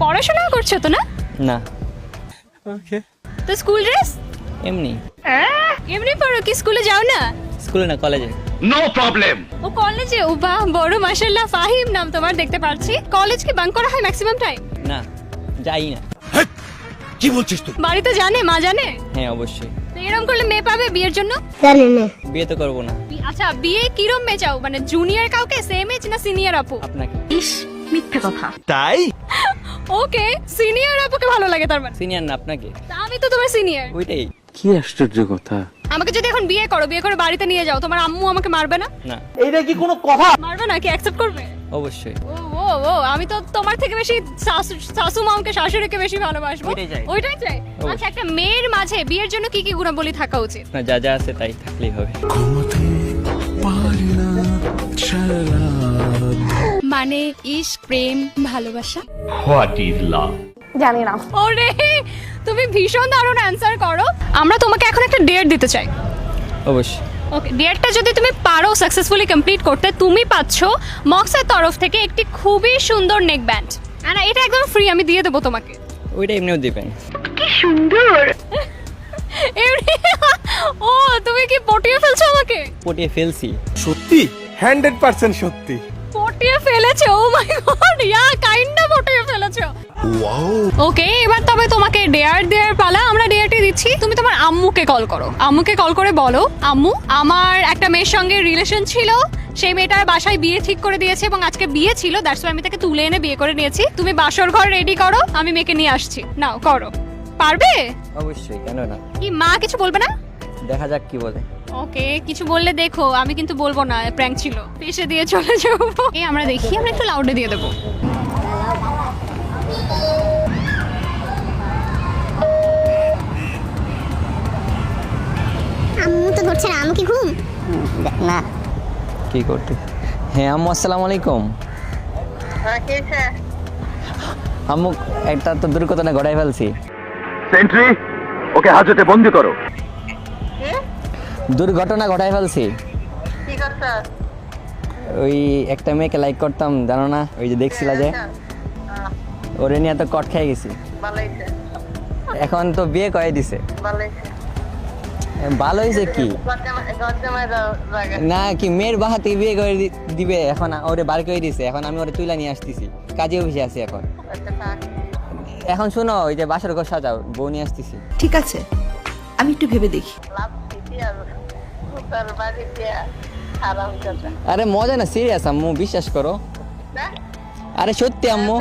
পড়াশোনা করছো তো না? না। ওকে। তো স্কুল ড্রেস? এমনি। এমনি পড়ো কি স্কুলে যাও না? স্কুলে না, কলেজে। No problem. ও কলেজে? ও বাহ, বড় মাশাআল্লাহ। ফাহিম নাম তোমার, দেখতে পাচ্ছি। কলেজ কি বাঙ্ক করা হয় ম্যাক্সিমাম টাইম? না, যাই না। কি বলছিস তুই? বাড়িতে জানে, মা জানে? হ্যাঁ অবশ্যই। তো এরকম করলে মেয়ে পাবে বিয়ের জন্য? বিয়ে তো করবো না। আচ্ছা, বিয়ে কিরম মেয়ে চাও? মানে জুনিয়র কাউকে, সেম এজ না সিনিয়র আপু? আপনাকে। ইস, মিথ্যে কথা। তাই? ওকে, সিনিয়র আপুকে ভালো লাগে তার মানে। সিনিয়র না, আপনাকে। তা আমি তো তোমার সিনিয়র। ওইটাই। কি আশ্চর্য কথা। আমাকে যদি এখন বিয়ে করো, বিয়ে করে বাড়িতে নিয়ে যাও, তোমার আম্মু আমাকে মারবে না? না। মারবে না? কি অ্যাকসেপ্ট করবে? অবশ্যই। ও ও ও, আমি তো তোমার থেকে বেশি শাশু মাকে, শাশুড়িকে বেশি ভালোবাসবো। ওইটাই চাই। ওইটাই চাই। আচ্ছা, একটা মেয়ের মাঝে বিয়ের জন্য কি কি গুণাবলী থাকা উচিত? না, যা যা আছে তাই থাকলেই হবে। মানে ইশক, প্রেম, ভালোবাসা। What is love? জানি না। ওরে, তুমি ভীষণ দারুণ অ্যানসার করো। আমরা তোমাকে এখন একটা ডেট দিতে চাই। অবশ্যই। ওকে, ডেটটা যদি তুমি পারো সাকসেসফুলি কমপ্লিট করতে, তুমি পাচ্ছ মক্সের তরফ থেকে একটি খুবই সুন্দর নেক ব্যান্ড। না, এটা একদম ফ্রি, আমি দিয়ে দেবো তোমাকে। ওইটা এমনিও দিবেন। এমনি? ও, তুমি কি পটিয়ে ফেলছো আমাকে? পটিয়ে ফেলছি। সত্যি 100% সত্যি। পটিয়ে ফেলেছো? ও মাই গড, ইয়া কাইন্ডা পটিয়ে ফেলেছো। ওকে, এবার তবে তোমাকে ডেয়ার দেয়ার পালা। আমরা ডেয়ারটি দিচ্ছি, তুমি তোমার আম্মুকে কল করো। আম্মুকে কল করে বলো, আম্মু, আমার একটা মেয়ের সঙ্গে রিলেশন ছিল, সেই মেয়েটার বাসায় বিয়ে ঠিক করে দিয়েছে এবং আজকে বিয়ে ছিল, দ্যাটস ওয়াই আমি তাকে তুলে এনে বিয়ে করে নিয়েছি। তুমি বাসর ঘর রেডি করো, আমি মেয়েকে নিয়ে আসছি। নাও করো। পারবে? অবশ্যই, কেন না। কি মা কিছু বলবে না? দেখা যাক কি বলে। ওকে, কিছু বললে দেখো, আমি কিন্তু বলবো না প্র্যাঙ্ক ছিল, পেশে দিয়ে চলে যাবো। এই আমরা দেখি, আমরা একটু লাউডে দিয়ে দেবো। আম্মু তো ধরছে না। আম্মু কি ঘুম? না। কি করতে? হ্যাঁ আম্মু, আসসালামু আলাইকুম। আম্মু, একটা তো দুর্ঘটনা ঘটাই ফেলছি। সেন্ট্রি, ওকে হাজতে বন্দি করো। দুর্ঘটনা ঘটাই ফেলছি। ওই একটা মেয়েকে লাইক করতাম, জানো না? ওই যে দেখছিলা যে, ওরে নিয়ে তো কট খেয়ে গেছি। এখন তো বিয়ে করে দিছে। ভালো হয়েছে কি না, কি মেয়ের বাহাতে বিয়ে করে দিবে। এখন ওরে বার করে দিছে, এখন আমি ওরে তুইলা নিয়ে আসতেছি, কাজে অফিসে আছি এখন। এখন শোনো, ওই যে বাসর ঘর সাজাও, বউ নিয়ে আসতেছি। ঠিক আছে, আমি একটু ভেবে দেখি। আরে মজা না, সিরিয়াস আম্মু, বিশ্বাস করো। আরে সত্যি আম্মু।